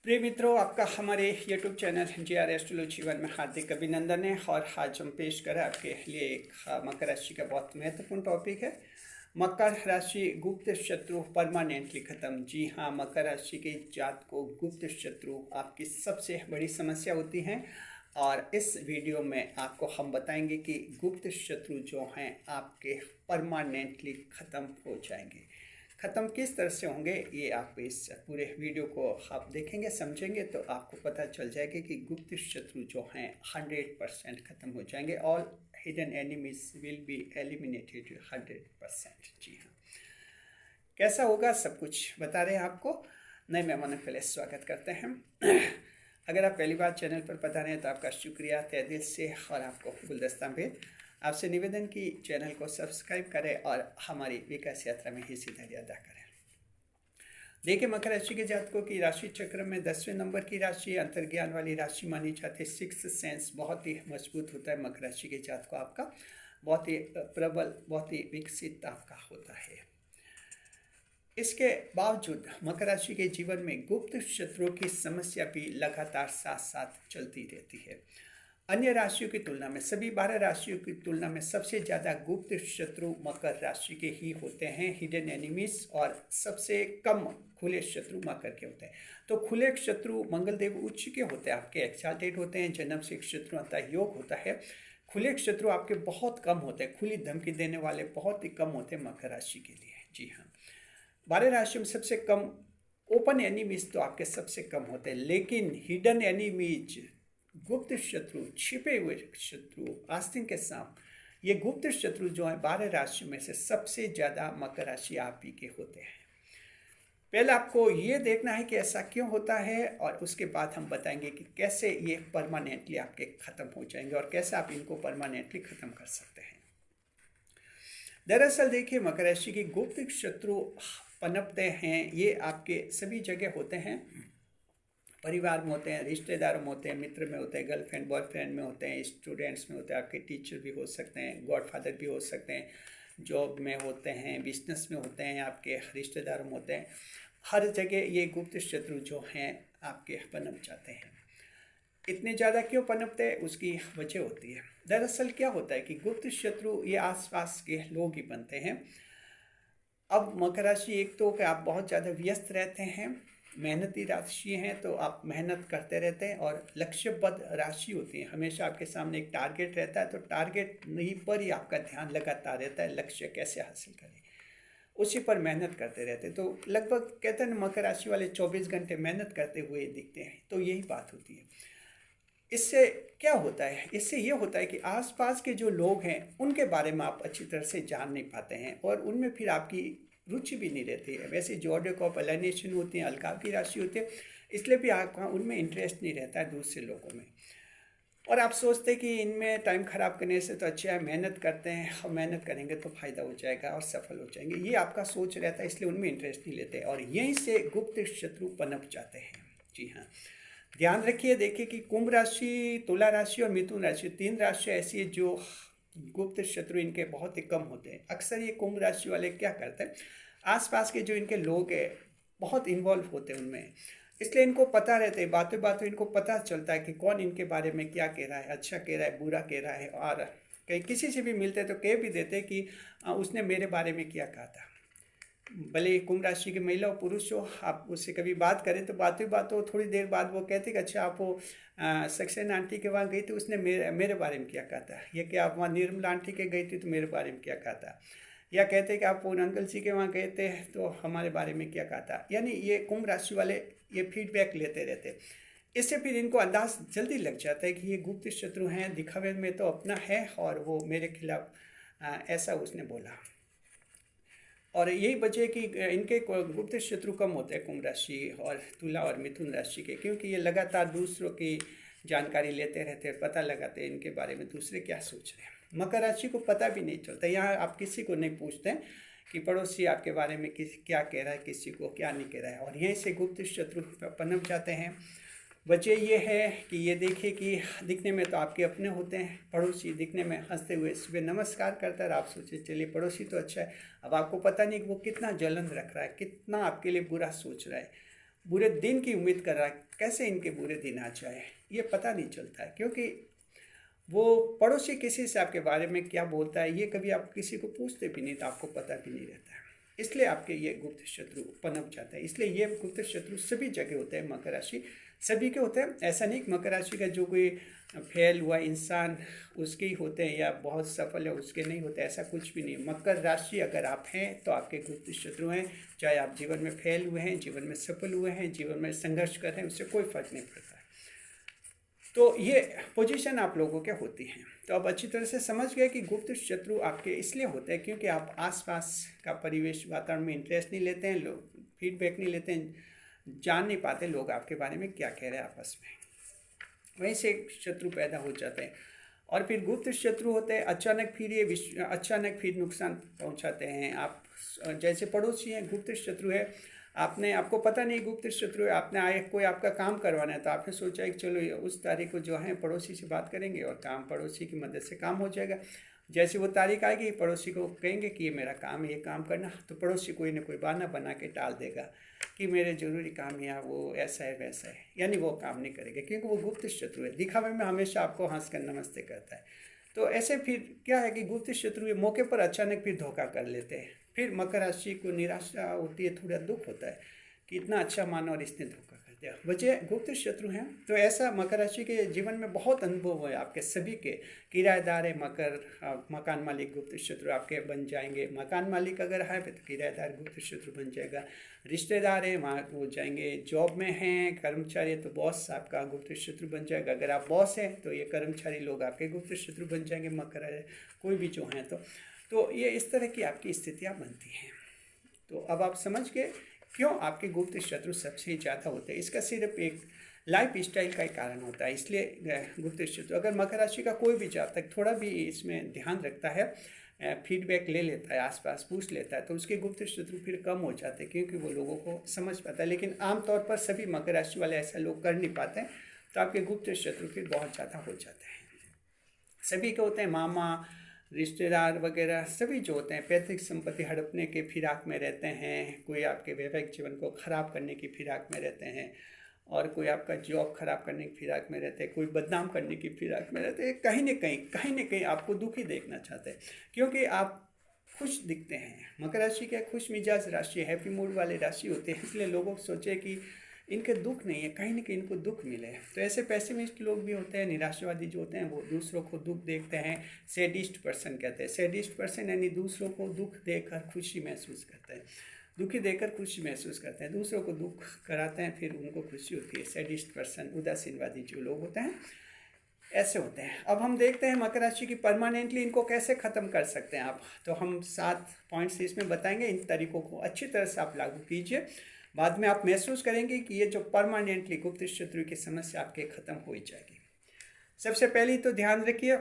प्रिय मित्रों, आपका हमारे YouTube channel GR astrology one में हार्दिक अभिनंदन है। और आज हम पेश करें आपके लिए एक मकर राशि का बहुत महत्वपूर्ण टॉपिक है। मकर राशि गुप्त शत्रु परमानेंटली खत्म। जी हाँ, मकर राशि के जात को गुप्त शत्रु आपकी सबसे बड़ी समस्या होती हैं। और इस वीडियो में आपको हम बताएंगे कि गुप्त शत्रु जो हैं आपके परमानेंटली ख़त्म हो जाएंगे। ख़त्म किस तरह से होंगे, ये आप इस पूरे वीडियो को आप देखेंगे, समझेंगे तो आपको पता चल जाएगा कि गुप्त शत्रु जो हैं 100% ख़त्म हो जाएंगे। All hidden enemies will be eliminated 100%। जी हाँ, कैसा होगा सब कुछ बता रहे हैं आपको। नए मेहमानों के लिए स्वागत करते हैं। अगर आप पहली बार चैनल पर पता रहे हैं तो आपका शुक्रिया तहे दिल से। और आपको गुलदस्ता में आपसे निवेदन कि चैनल को सब्सक्राइब करें और हमारी विकास यात्रा में हिस्सेदारी अदा करें। देखिए, मकर राशि के जातकों की राशि चक्र में 10वें नंबर की राशि अंतर्ज्ञान वाली राशि मानी जाती है। सिक्स्थ सेंस बहुत ही मजबूत होता है मकर राशि के जातकों, आपका बहुत ही प्रबल, बहुत ही विकसित आपका होता है। इसके बावजूद मकर राशि के जीवन में गुप्त शत्रुओं की समस्या भी लगातार साथ साथ चलती रहती है। अन्य राशियों की तुलना में, सभी 12 राशियों की तुलना में सबसे ज़्यादा गुप्त शत्रु मकर राशि के ही होते हैं, हिडन एनिमीज। और सबसे कम खुले शत्रु मकर के होते हैं। तो खुले शत्रु मंगलदेव उच्च के होते हैं, आपके एक्साल्टेड होते हैं, जन्म से शत्रुता योग होता है। खुले शत्रु आपके बहुत कम होते हैं, खुली धमकी देने वाले बहुत ही कम होते हैं मकर राशि के लिए। जी हाँ, 12 राशियों में सबसे कम ओपन एनिमीज तो आपके सबसे कम होते हैं, लेकिन हिडन एनिमीज, गुप्त शत्रु, छिपे हुए शत्रु, आस्तीन के सांप, ये गुप्त शत्रु जो है 12 राशि में से सबसे ज़्यादा मकर राशि आप ही के होते हैं। पहले आपको ये देखना है कि ऐसा क्यों होता है, और उसके बाद हम बताएंगे कि कैसे ये परमानेंटली आपके ख़त्म हो जाएंगे और कैसे आप इनको परमानेंटली ख़त्म कर सकते हैं। दरअसल देखिए, मकर राशि के गुप्त शत्रु पनपते हैं, ये आपके सभी जगह होते हैं। परिवार में होते हैं, रिश्तेदारों में होते हैं, मित्र में होते हैं, गर्लफ्रेंड बॉयफ्रेंड में होते हैं, स्टूडेंट्स में होते हैं, आपके टीचर भी हो सकते हैं, गॉडफादर भी हो सकते हैं, जॉब में होते हैं, बिजनेस में होते हैं, आपके रिश्तेदारों में होते हैं। हर जगह ये गुप्त शत्रु जो हैं आपके पनप जाते हैं। इतने ज़्यादा क्यों पनपते हैं, उसकी वजह होती है। दरअसल क्या होता है कि गुप्त शत्रु ये आसपास के लोग ही बनते हैं। अब मकर राशि एक तो कि आप बहुत ज़्यादा व्यस्त रहते हैं, मेहनती राशि हैं, तो आप मेहनत करते रहते हैं और लक्ष्यबद्ध राशि होती है। हमेशा आपके सामने एक टारगेट रहता है, तो टारगेट नहीं पर ही आपका ध्यान लगातार रहता है, लक्ष्य कैसे हासिल करें उसी पर मेहनत करते रहते हैं। तो लगभग कहते हैं मकर राशि वाले 24 घंटे मेहनत करते हुए दिखते हैं, तो यही बात होती है। इससे क्या होता है, इससे ये होता है कि आसपास के जो लोग हैं उनके बारे में आप अच्छी तरह से जान नहीं पाते हैं और उनमें फिर आपकी रुचि भी नहीं रहती है। वैसे जॉडिक ऑफ अलाइनेशन होती है, अलगाव की राशि होती है, इसलिए भी आपका उनमें इंटरेस्ट नहीं रहता है दूसरे लोगों में। और आप सोचते हैं कि इनमें टाइम ख़राब करने से तो अच्छा है मेहनत करते हैं, और मेहनत करेंगे तो फ़ायदा हो जाएगा और सफल हो जाएंगे, ये आपका सोच रहता है, इसलिए उनमें इंटरेस्ट नहीं लेते और यहीं से गुप्त शत्रु पनप जाते हैं। जी हाँ, ध्यान रखिए। देखिए कि कुंभ राशि, तुला राशि और मिथुन राशि, 3 राशि ऐसी है जो गुप्त शत्रु इनके बहुत ही कम होते हैं। अक्सर ये कुंभ राशि वाले क्या करते हैं, आसपास के जो इनके लोग हैं बहुत इन्वॉल्व होते हैं उनमें, इसलिए इनको पता रहता है, बातों बातों इनको पता चलता है कि कौन इनके बारे में क्या कह रहा है, अच्छा कह रहा है, बुरा कह रहा है। और कहीं किसी से भी मिलते तो कह भी देते कि उसने मेरे बारे में क्या कहा था। भले कुंभ राशि की महिला हो पुरुष हो, आप उससे कभी बात करें तो बातों थोड़ी देर बाद वो कहते कि अच्छा आप वो सक्सेना आंटी के वहाँ गई थी, उसने मेरे बारे में क्या कहा था, या कि आप वहाँ निर्मला आंटी के गई थी तो मेरे बारे में क्या कहा था, या कहते कि आप उन अंकल जी के वहाँ गए थे तो हमारे बारे में क्या कहा था। यानी ये कुंभ राशि वाले ये फीडबैक लेते रहते, इससे फिर इनको अंदाज जल्दी लग जाता है कि ये गुप्त शत्रु हैं, दिखावे में तो अपना है और वो मेरे खिलाफ ऐसा उसने बोला। और यही वजह कि इनके गुप्त शत्रु कम होते हैं कुंभ राशि और तुला और मिथुन राशि के, क्योंकि ये लगातार दूसरों की जानकारी लेते रहते हैं, पता लगाते हैं इनके बारे में दूसरे क्या सोच रहे हैं। मकर राशि को पता भी नहीं चलता, यहाँ आप किसी को नहीं पूछते हैं कि पड़ोसी आपके बारे में क्या कह रहा है, किसी को क्या नहीं कह रहा है, और यहीं से गुप्त शत्रु पनप जाते हैं। वजह ये है कि ये देखिए कि दिखने में तो आपके अपने होते हैं, पड़ोसी दिखने में हंसते हुए सुबह नमस्कार करता है, आप सोचे चलिए पड़ोसी तो अच्छा है। अब आपको पता नहीं कि वो कितना जलन रख रहा है, कितना आपके लिए बुरा सोच रहा है। बुरे दिन की उम्मीद कर रहा है, कैसे इनके बुरे दिन आ जाए, ये पता नहीं चलता है। क्योंकि वो पड़ोसी किसी से आपके बारे में क्या बोलता है, ये कभी आप किसी को पूछते भी नहीं, तो आपको पता भी नहीं रहता है। इसलिए आपके ये गुप्त शत्रु पनप जाते हैं। इसलिए ये गुप्त शत्रु सभी जगह होते हैं, मकर राशि सभी के होते हैं। ऐसा नहीं कि मकर राशि का जो कोई फेल हुआ इंसान उसके ही होते हैं या बहुत सफल है उसके नहीं होते, ऐसा कुछ भी नहीं। मकर राशि अगर आप हैं तो आपके गुप्त शत्रु हैं। चाहे आप जीवन में फेल हुए हैं, जीवन में सफल हुए हैं, जीवन में संघर्ष कर रहे हैं, उससे कोई फर्क नहीं पड़ता है। तो ये पोजीशन आप लोगों के होती हैं। तो अब अच्छी तरह से समझ गए कि गुप्त शत्रु आपके इसलिए होते हैं क्योंकि आप आसपास का परिवेश वातावरण में इंटरेस्ट नहीं लेते हैं, लोग फीडबैक नहीं लेते हैं, जान नहीं पाते लोग आपके बारे में क्या कह रहे हैं आपस में, वहीं से शत्रु पैदा हो जाते हैं। और फिर गुप्त शत्रु होते हैं अचानक, फिर ये अचानक फिर नुकसान पहुंचाते हैं। आप जैसे पड़ोसी हैं, गुप्त शत्रु है, आपको पता नहीं गुप्त शत्रु है, आपने आए कोई आपका काम करवाना है तो आपने सोचा कि चलो उस तारीख को जो है पड़ोसी से बात करेंगे और काम पड़ोसी की मदद से काम हो जाएगा। जैसे वो तारीख आएगी, पड़ोसी को कहेंगे कि ये मेरा काम है, ये काम करना, तो पड़ोसी कोई ना कोई बहाना बना के टाल देगा कि मेरे ज़रूरी काम या वो ऐसा है वैसा है, यानी वो काम नहीं करेगा क्योंकि वो गुप्त शत्रु है। दिखावे में हमेशा आपको हंस कर नमस्ते करता है। तो ऐसे फिर क्या है कि गुप्त शत्रु ये मौके पर अचानक फिर धोखा कर लेते हैं। फिर मकर राशि को निराशा होती है, थोड़ा दुख होता है कि इतना अच्छा माना और इसने धोखा कर दिया। वजह गुप्त शत्रु हैं। तो ऐसा मकर राशि के जीवन में बहुत अनुभव है आपके सभी के। किराएदार है मकान मालिक गुप्त शत्रु आपके बन जाएंगे। मकान मालिक अगर है तो किराएदार गुप्त शत्रु बन जाएगा। रिश्तेदार है वहाँ हो जाएंगे। जॉब में हैं कर्मचारी तो बॉस आपका गुप्त शत्रु बन जाएगा। अगर आप बॉस हैं तो ये कर्मचारी लोग आपके गुप्त शत्रु बन जाएंगे, मकर कोई भी जो हैं तो ये इस तरह की आपकी स्थितियाँ बनती हैं। तो अब आप समझ गए क्यों आपके गुप्त शत्रु सबसे ज़्यादा होते हैं। इसका सिर्फ एक लाइफ स्टाइल का ही कारण होता है। इसलिए गुप्त शत्रु अगर मकर राशि का कोई भी जातक थोड़ा भी इसमें ध्यान रखता है, फीडबैक ले लेता है, आसपास पूछ लेता है, तो उसके गुप्त शत्रु फिर कम हो जाते हैं क्योंकि वो लोगों को समझ पाता है। लेकिन आमतौर पर सभी मकर राशि वाले ऐसा लोग कर नहीं पाते हैं, तो आपके गुप्त शत्रु फिर बहुत ज़्यादा हो जाते हैं। सभी के होते हैं, मामा रिश्तेदार वगैरह सभी जो होते हैं पैतृक संपत्ति हड़पने के फिराक में रहते हैं। कोई आपके वैवाहिक जीवन को ख़राब करने की फिराक में रहते हैं और कोई आपका जॉब खराब करने की फिराक में रहते हैं, कोई बदनाम करने की फिराक में रहते हैं। कहीं न कहीं आपको दुखी देखना चाहते हैं क्योंकि आप खुश दिखते हैं। मकर राशि के खुश मिजाज राशि, हैप्पी मूड वाले राशि होते हैं। इसलिए लोगों को सोचे कि इनके दुख नहीं है, कहीं ना कहीं इनको दुख मिले। तो ऐसे पेसिमिस्ट लोग भी होते हैं, निराशावादी जो होते हैं वो दूसरों को दुख देखते हैं। सैडिस्ट पर्सन कहते हैं। सैडिस्ट पर्सन यानी दूसरों को दुख देकर खुशी महसूस करते हैं, दुखी देकर खुशी महसूस करते हैं। दूसरों को दुख कराते हैं फिर उनको खुशी होती है। सैडिस्ट पर्सन, उदासीनवादी जो लोग होते हैं ऐसे होते हैं। अब हम देखते हैं मकर राशि की परमानेंटली इनको कैसे ख़त्म कर सकते हैं आप। तो हम 7 पॉइंट्स इसमें बताएंगे। इन तरीकों को अच्छी तरह से आप लागू कीजिए, बाद में आप महसूस करेंगे कि ये जो परमानेंटली गुप्त शत्रु की समस्या आपके ख़त्म हो ही जाएगी। सबसे पहले तो ध्यान रखिए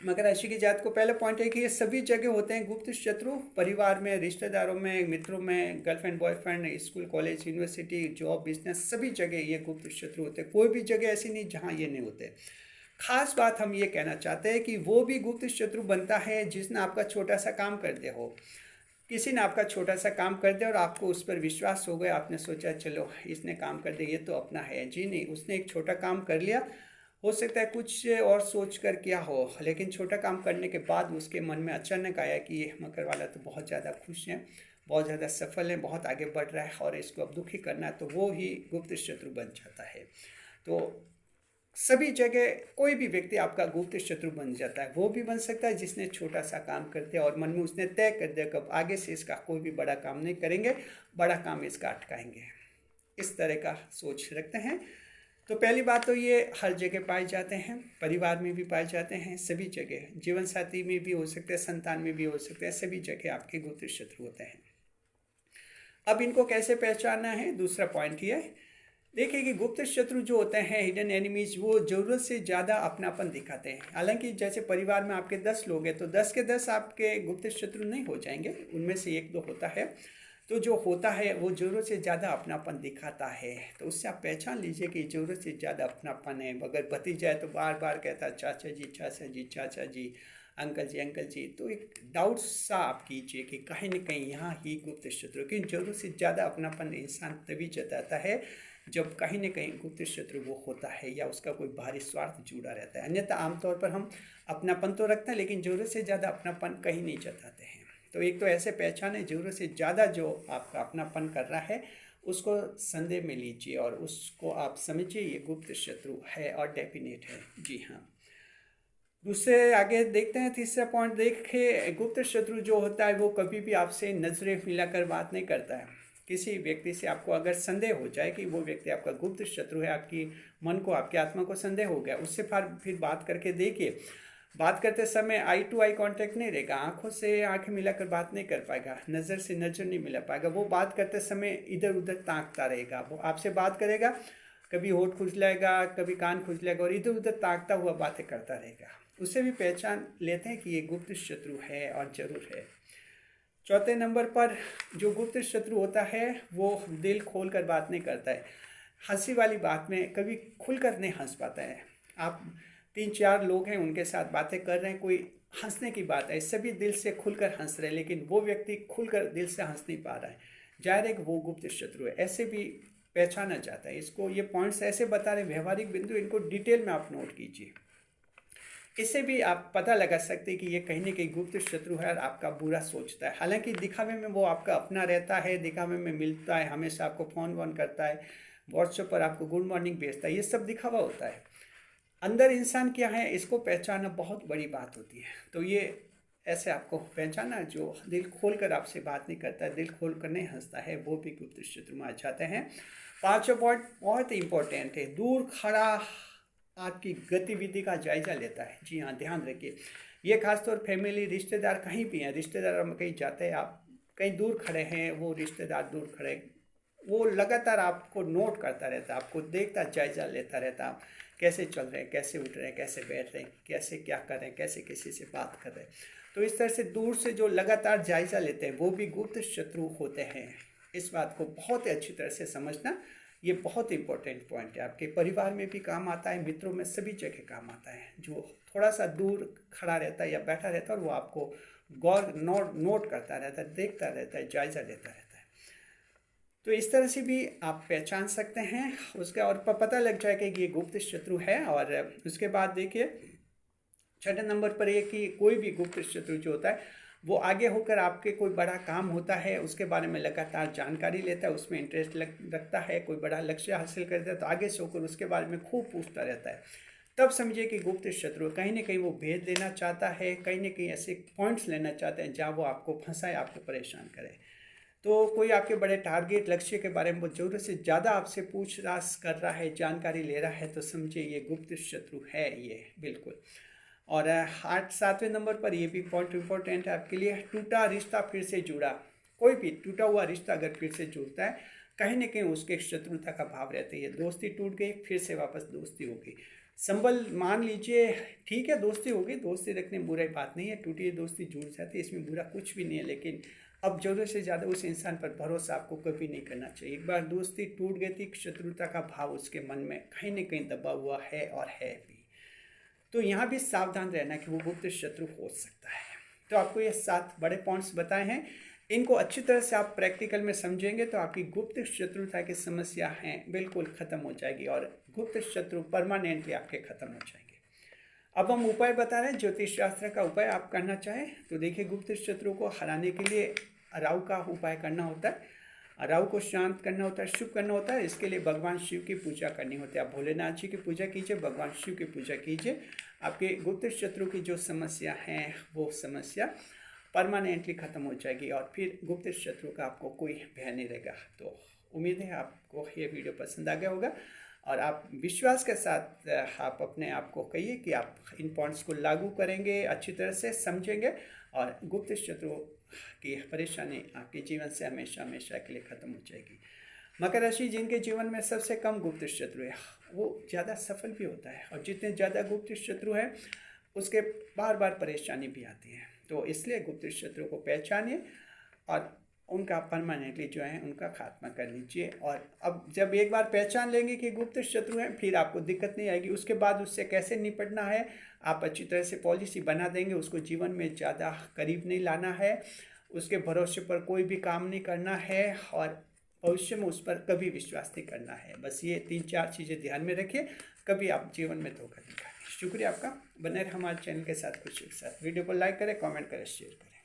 मकर राशि की जात को पहला पॉइंट है कि ये सभी जगह होते हैं गुप्त शत्रु। परिवार में, रिश्तेदारों में, मित्रों में, girlfriend boyfriend, school college university job business सभी जगह ये गुप्त शत्रु होते हैं। कोई भी जगह ऐसी नहीं जहाँ ये नहीं होते। खास बात हम ये कहना चाहते हैं कि वो भी गुप्त शत्रु बनता है जिसने आपका छोटा सा काम कर दिया हो। किसी ने आपका छोटा सा काम कर दिया और आपको उस पर विश्वास हो गया, आपने सोचा चलो इसने काम कर दिया ये तो अपना है। जी नहीं, उसने एक छोटा काम कर लिया, हो सकता है कुछ और सोच कर किया हो, लेकिन छोटा काम करने के बाद उसके मन में अचानक आया कि ये मकर वाला तो बहुत ज़्यादा खुश है, बहुत ज़्यादा सफल है, बहुत आगे बढ़ रहा है और इसको अब दुखी करना है, तो वो ही गुप्त शत्रु बन जाता है। तो सभी जगह कोई भी व्यक्ति आपका गुप्त शत्रु बन जाता है। वो भी बन सकता है जिसने छोटा सा काम कर दिया और मन में उसने तय कर दिया कब आगे से इसका कोई भी बड़ा काम नहीं करेंगे, बड़ा काम इसका अटकाएंगे। इस तरह का सोच रखते हैं। तो पहली बात तो ये हर जगह पाए जाते हैं, परिवार में भी पाए जाते हैं, सभी जगह, जीवन साथी में भी हो सकते हैं, संतान में भी हो सकते हैं, सभी जगह आपके गुप्त शत्रु होते हैं। अब इनको कैसे पहचानना है, दूसरा पॉइंट ये देखिए कि गुप्त शत्रु जो होते हैं, हिडन एनिमीज, वो ज़रूरत से ज़्यादा अपनापन दिखाते हैं। हालांकि जैसे परिवार में आपके 10 लोग हैं तो 10 के 10 आपके गुप्त शत्रु नहीं हो जाएंगे, उनमें से 1-2 होता है। तो जो होता है वो ज़रूरत से ज़्यादा अपनापन दिखाता है, तो उससे आप पहचान लीजिए कि ज़रूरत से ज़्यादा अपनापन है। अगर भतीजा है तो बार बार कहता है चाचा जी चाचा जी चाचा जी। अंकल जी, तो एक डाउट सा आप कीजिए कि कहीं न कहीं यहाँ ही गुप्त शत्रु, क्योंकि ज़रूरत से ज़्यादा अपनापन इंसान तभी जताता है जब कहीं न कहीं गुप्त शत्रु वो होता है या उसका कोई बाहरी स्वार्थ जुड़ा रहता है। अन्यथा आमतौर पर हम अपनापन तो रखते हैं, लेकिन ज़रूरत से ज़्यादा अपनापन कहीं नहीं जताते हैं। तो एक तो ऐसे पहचाने ज़रूरत से ज़्यादा जो आपका अपनापन कर रहा है उसको संदेह में लीजिए और उसको आप समझिए ये गुप्त शत्रु है और डेफिनेट है। जी हाँ। दूसरे आगे देखते हैं, तीसरा पॉइंट देखिए, गुप्त शत्रु जो होता है वो कभी भी आपसे नजरें मिलाकर बात नहीं करता है। किसी व्यक्ति से आपको अगर संदेह हो जाए कि वो व्यक्ति आपका गुप्त शत्रु है, आपकी मन को, आपकी आत्मा को संदेह हो गया, उससे फिर बात करके देखिए। बात करते समय आई टू आई कांटेक्ट नहीं रहेगा, आंखों से आंखें मिलाकर बात नहीं कर पाएगा, नज़र से नज़र नहीं मिला पाएगा। वो बात करते समय इधर उधर ताकता रहेगा। वो आपसे बात करेगा, कभी होठ खुजलाएगा, कभी कान खुजलाएगा और इधर उधर ताकता हुआ बातें करता रहेगा। उससे भी पहचान लेते हैं कि ये गुप्त शत्रु है और जरूर है। चौथे नंबर पर जो गुप्त शत्रु होता है वो दिल खोल कर बात नहीं करता है। हंसी वाली बात में कभी खुलकर नहीं हंस पाता है। आप 3-4 लोग हैं, उनके साथ बातें कर रहे हैं, कोई हंसने की बात है, सभी दिल से खुलकर हंस रहे हैं, लेकिन वो व्यक्ति खुलकर दिल से हंस नहीं पा रहा है, जाहिर है कि वो गुप्त शत्रु है। ऐसे भी पहचाना जाता है इसको। ये पॉइंट्स ऐसे बता रहे व्यवहारिक बिंदु, इनको डिटेल में आप नोट कीजिए। इससे भी आप पता लगा सकते हैं कि ये कहीं ना कहीं गुप्त शत्रु है और आपका बुरा सोचता है। हालांकि दिखावे में वो आपका अपना रहता है, दिखावे में मिलता है, हमेशा आपको फ़ोन वोन करता है, व्हाट्सएप पर आपको गुड मॉर्निंग भेजता है, ये सब दिखावा होता है। अंदर इंसान क्या है इसको पहचानना बहुत बड़ी बात होती है। तो ये ऐसे आपको पहचाना, जो दिल खोल कर आपसे बात नहीं करता है, दिल खोल कर नहीं हंसता है, वो भी गुप्त शत्रु में आ जाते हैं। 5वां पॉइंट बहुत इंपॉर्टेंट है, दूर खड़ा आपकी गतिविधि का जायजा लेता है। जी हाँ, ध्यान रखिए, ये खासतौर फैमिली, रिश्तेदार कहीं भी हैं, रिश्तेदार में कहीं जाते हैं, आप कहीं दूर खड़े हैं, वो रिश्तेदार दूर खड़े, वो लगातार आपको नोट करता रहता है, आपको देखता, जायजा लेता रहता है, आप कैसे चल रहे हैं, कैसे उठ रहे हैं, कैसे बैठ रहे हैं, कैसे क्या कर रहे हैं, कैसे किसी से बात कर रहे हैं। तो इस तरह से दूर से जो लगातार जायजा लेते हैं वो भी गुप्त शत्रु होते हैं। इस बात को बहुत ही अच्छी तरह से समझना, ये बहुत इंपॉर्टेंट पॉइंट है। आपके परिवार में भी काम आता है, मित्रों में, सभी जगह काम आता है। जो थोड़ा सा दूर खड़ा रहता है या बैठा रहता है और वो आपको गौर नोट करता रहता है, देखता रहता है, जायजा लेता रहता है। तो इस तरह से भी आप पहचान सकते हैं उसका और पता लग जाएगा कि ये गुप्त शत्रु है। और उसके बाद देखिए, छठे नंबर पर ये कि कोई भी गुप्त शत्रु जो होता है वो आगे होकर आपके कोई बड़ा काम होता है उसके बारे में लगातार जानकारी लेता है, उसमें इंटरेस्ट रखता है, कोई बड़ा लक्ष्य हासिल करता है तो आगे से होकर उसके बारे में खूब पूछता रहता है। तब समझिए कि गुप्त शत्रु कहीं ना कहीं वो भेद देना चाहता है, कहीं ना कहीं ऐसे पॉइंट्स लेना चाहते हैं जहाँ वो आपको फंसाए, आपको परेशान करे। तो कोई आपके बड़े टारगेट लक्ष्य के बारे में वो ज़रूरत से ज़्यादा आपसे पूछताछ कर रहा है, जानकारी ले रहा है, तो समझिए ये गुप्त शत्रु है ये, बिल्कुल। और 7वें नंबर पर ये भी पॉइंट इम्पोर्टेंट है आपके लिए, टूटा रिश्ता फिर से जुड़ा। कोई भी टूटा हुआ रिश्ता अगर फिर से जुड़ता है, कहीं ना कहीं उसके शत्रुता का भाव रहता है। ये दोस्ती टूट गई, फिर से वापस दोस्ती होगी, संबल मान लीजिए, ठीक है दोस्ती होगी, दोस्ती रखने में बुरी बात नहीं है, टूटी दोस्ती जुड़ जाती है, इसमें बुरा कुछ भी नहीं है। लेकिन अब ज़रूरत से ज़्यादा उस इंसान पर भरोसा आपको कभी नहीं करना चाहिए। एक बार दोस्ती टूट गई थी, शत्रुता का भाव उसके मन में कहीं ना कहीं दबा हुआ है और है भी। तो यहाँ भी सावधान रहना कि वो गुप्त शत्रु हो सकता है। तो आपको ये 7 बड़े पॉइंट्स बताए हैं, इनको अच्छी तरह से आप प्रैक्टिकल में समझेंगे तो आपकी गुप्त शत्रुता की समस्या है बिल्कुल ख़त्म हो जाएगी और गुप्त शत्रु परमानेंटली आपके ख़त्म हो जाएंगे। अब हम उपाय बता रहे हैं, ज्योतिष शास्त्र का उपाय आप करना चाहें तो देखिए, गुप्त शत्रु को हराने के लिए राहु का उपाय करना होता है, राहु को शांत करना होता है, शुभ करना होता है। इसके लिए भगवान शिव की पूजा करनी होती है। आप भोलेनाथ जी की पूजा कीजिए, भगवान शिव की पूजा कीजिए, आपके गुप्त शत्रु की जो समस्या है वो समस्या परमानेंटली ख़त्म हो जाएगी और फिर गुप्त शत्रु का आपको कोई भय नहीं रहेगा। तो उम्मीद है आपको ये वीडियो पसंद आ गया होगा और आप विश्वास के साथ आप अपने आप को कहिए कि आप इन पॉइंट्स को लागू करेंगे, अच्छी तरह से समझेंगे और गुप्त शत्रु की परेशानी आपके जीवन से हमेशा हमेशा के लिए ख़त्म हो जाएगी। मकर राशि, जिनके जीवन में सबसे कम गुप्त शत्रु है वो ज़्यादा सफल भी होता है और जितने ज़्यादा गुप्त शत्रु है उसके बार बार परेशानी भी आती है। तो इसलिए गुप्त शत्रु को पहचानिए और उनका परमानेंटली जो है उनका खात्मा कर लीजिए। और अब जब एक बार पहचान लेंगे कि गुप्त शत्रु हैं, फिर आपको दिक्कत नहीं आएगी। उसके बाद उससे कैसे निपटना है, आप अच्छी तरह से पॉलिसी बना देंगे। उसको जीवन में ज़्यादा करीब नहीं लाना है, उसके भरोसे पर कोई भी काम नहीं करना है, और भविष्य में उस पर कभी विश्वास नहीं करना है। बस ये 3-4 चीज़ें ध्यान में रखिए, कभी आप जीवन में धोखा नहीं खाएंगे। शुक्रिया आपका, बने रहे हमारे चैनल के साथ, खुशी के साथ। वीडियो को लाइक करें, कमेंट करें, शेयर करें।